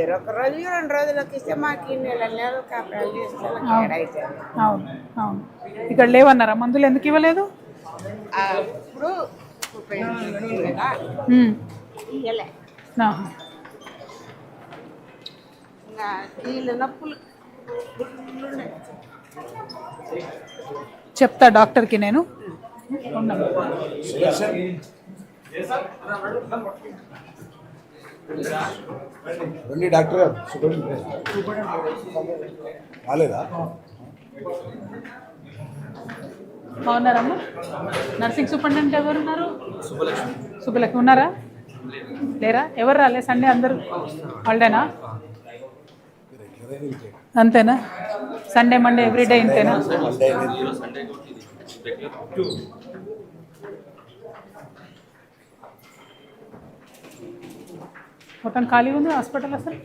లేరు. ఒక రోజు 2 రోజులకి ఇస్తే మాకు ఈ నెలలు కాపురాలు చేస్తే ఏడైతే అవును అవును. ఇక్కడ లేవన్నారా మందులు? ఎందుకు ఇవ్వలేదు? ఇప్పుడు కదా ఇయ్యలే. ఆహా. ఇంకా వీళ్ళు నొప్పులు చెప్తా డాక్టర్కి నేను. ఉన్నాను. రండి డాక్టర్ గారు. రాలేదా? బాగున్నారమ్మా? నర్సింగ్ సూపరింటెండెంట్ ఎవరున్నారు? సుబ్బలక్ష్మి ఉన్నారా? లేరా? ఎవరు రాలే? సండే అందరూ హాలిడేనా? అంతేనా? సండే మండే ఎవ్రీడే ఇంతేనా? మొత్తం ఖాళీ ఉంది హాస్పిటల్ అసలు?